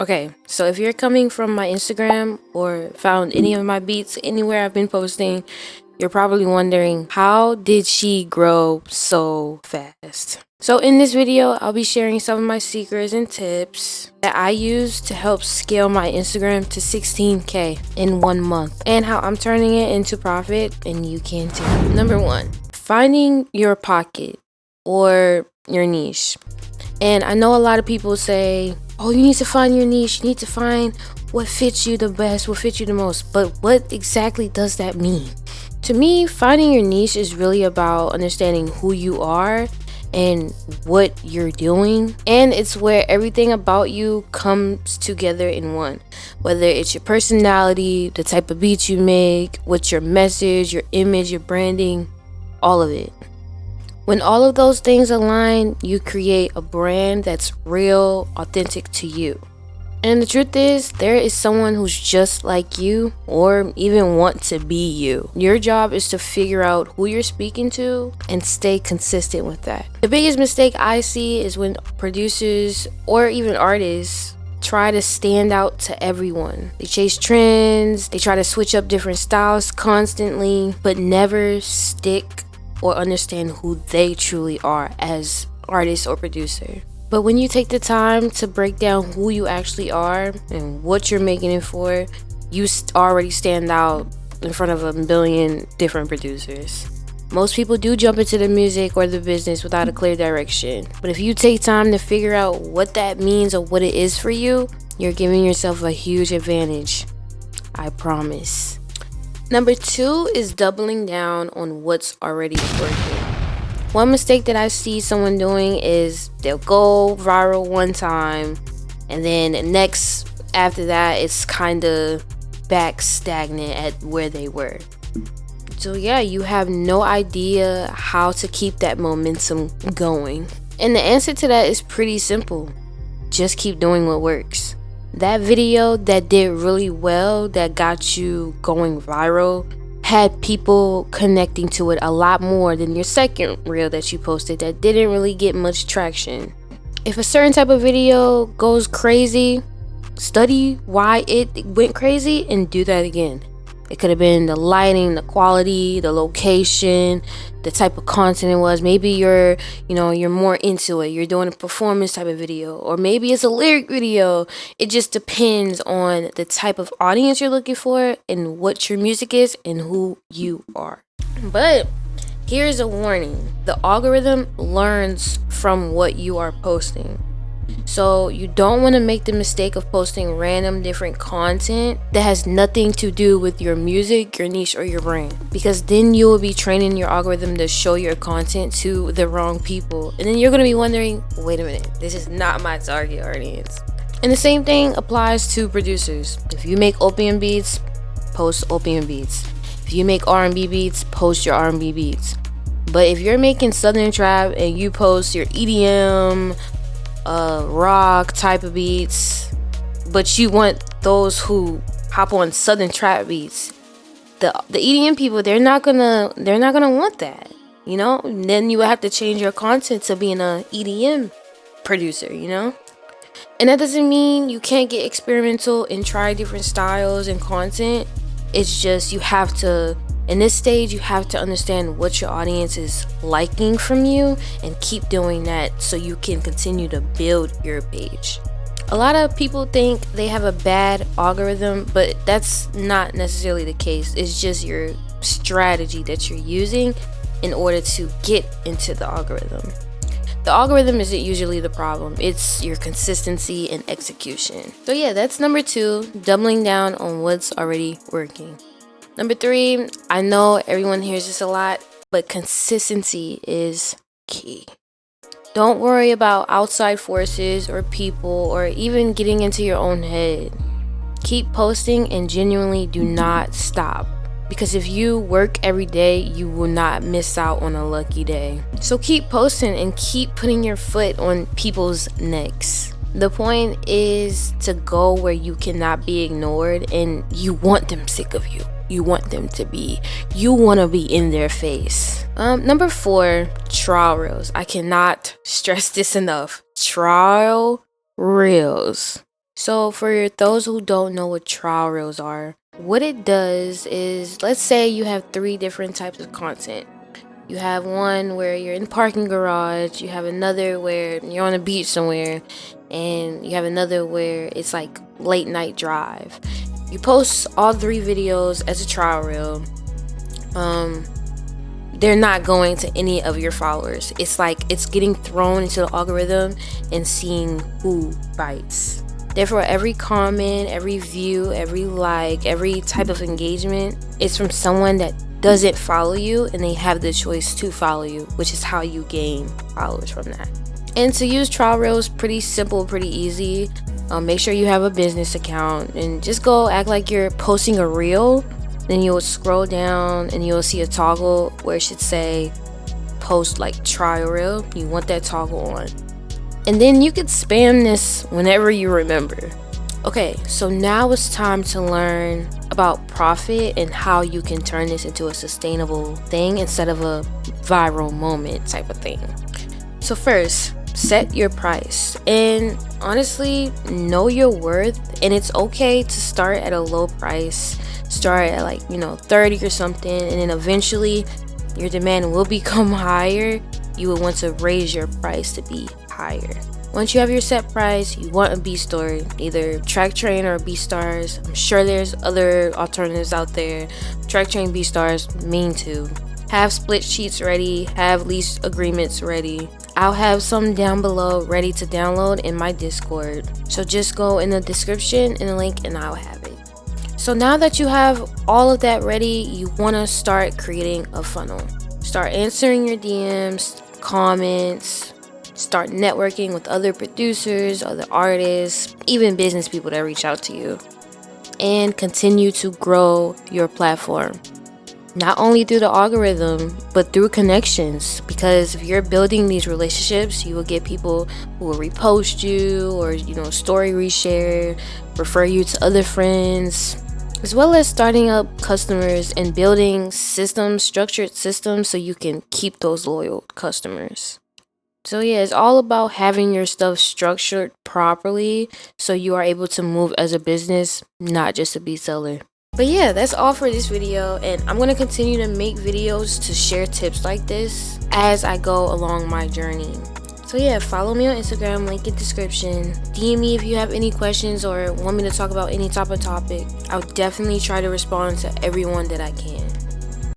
Okay, so if you're coming from my Instagram or found any of my beats anywhere I've been posting, you're probably wondering, how did she grow so fast? So in this video, I'll be sharing some of my secrets and tips that I use to help scale my Instagram to 16K in 1 month, and how I'm turning it into profit, and you can too. Number 1, finding your pocket or your niche. And I know a lot of people say, oh, you need to find your niche, you need to find what fits you the best, what fits you the most. But what exactly does that mean? To me, finding your niche is really about understanding who you are and what you're doing. And it's where everything about you comes together in one. Whether it's your personality, the type of beats you make, what's your message, your image, your branding, all of it. When all of those things align, you create a brand that's real, authentic to you. And the truth is, there is someone who's just like you or even want to be you. Your job is to figure out who you're speaking to and stay consistent with that. The biggest mistake I see is when producers or even artists try to stand out to everyone. They chase trends, they try to switch up different styles constantly, but never stick or understand who they truly are as artist or producer. But when you take the time to break down who you actually are and what you're making it for, you already stand out in front of a million different producers. Most people do jump into the music or the business without a clear direction. But if you take time to figure out what that means or what it is for you, you're giving yourself a huge advantage. I promise. Number 2 is doubling down on what's already working. One mistake that I see someone doing is they'll go viral one time, and then after that, it's kind of back stagnant at where they were. So yeah, you have no idea how to keep that momentum going. And the answer to that is pretty simple. Just keep doing what works. That video that did really well, that got you going viral, had people connecting to it a lot more than your second reel that you posted that didn't really get much traction. If a certain type of video goes crazy, study why it went crazy and do that again. It could have been the lighting, the quality, the location, the type of content it was. Maybe you're more into it. You're doing a performance type of video, or maybe it's a lyric video. It just depends on the type of audience you're looking for and what your music is and who you are. But here's a warning. The algorithm learns from what you are posting. So you don't want to make the mistake of posting random different content that has nothing to do with your music, your niche, or your brand, because then you will be training your algorithm to show your content to the wrong people, and then you're going to be wondering, wait a minute, this is not my target audience. And the same thing applies to producers. If you make opium beats, post opium beats. If you make R&B beats, post your R&B beats. But if you're making southern trap and you post your EDM, rock type of beats, but you want those who hop on southern trap beats, the EDM people, they're not gonna want that, and then you have to change your content to being a EDM producer, and that doesn't mean you can't get experimental and try different styles and content. It's just, you have to, in this stage, you have to understand what your audience is liking from you and keep doing that so you can continue to build your page. A lot of people think they have a bad algorithm, but that's not necessarily the case. It's just your strategy that you're using in order to get into the algorithm. The algorithm isn't usually the problem. It's your consistency and execution. So yeah, that's number 2, doubling down on what's already working. Number 3, I know everyone hears this a lot, but consistency is key. Don't worry about outside forces or people or even getting into your own head. Keep posting and genuinely do not stop. Because if you work every day, you will not miss out on a lucky day. So keep posting and keep putting your foot on people's necks. The point is to go where you cannot be ignored and you want them sick of you. You want to be in their face. Number 4, trial reels. I cannot stress this enough. Trial reels. So for those who don't know what trial reels are, what it does is, let's say you have 3 different types of content. You have one where you're in the parking garage, you have another where you're on a beach somewhere, and you have another where it's like late night drive. You post all 3 videos as a trial reel. They're not going to any of your followers. It's like it's getting thrown into the algorithm and seeing who bites. Therefore, every comment, every view, every like, every type of engagement is from someone that doesn't follow you, and they have the choice to follow you, which is how you gain followers from that. And to use trial reels, pretty simple, pretty easy. Make sure you have a business account and just go act like you're posting a reel. Then you'll scroll down and you'll see a toggle where it should say post like trial reel. You want that toggle on. And then you could spam this whenever you remember. Okay, so now it's time to learn about profit and how you can turn this into a sustainable thing instead of a viral moment type of thing. So first, set your price, and honestly, know your worth. And it's okay to start at a low price. Start at like 30 or something, and then eventually your demand will become higher. You will want to raise your price to be higher. Once you have your set price, you want a B-store, either TrackTrain or BeatStars. I'm sure there's other alternatives out there. TrackTrain, BeatStars, mean to. Have split sheets ready, have lease agreements ready. I'll have some down below ready to download in my Discord. So just go in the description in the link and I'll have it. So now that you have all of that ready, you want to start creating a funnel. Start answering your DMs, comments, start networking with other producers, other artists, even business people that reach out to you, and continue to grow your platform. Not only through the algorithm, but through connections, because if you're building these relationships, you will get people who will repost you or story reshare, refer you to other friends, as well as starting up customers and building systems, structured systems, so you can keep those loyal customers. So yeah, it's all about having your stuff structured properly so you are able to move as a business, not just a beat seller. But yeah, that's all for this video, and I'm going to continue to make videos to share tips like this as I go along my journey. So yeah, follow me on Instagram, link in description. DM me if you have any questions or want me to talk about any type of topic. I'll definitely try to respond to everyone that I can.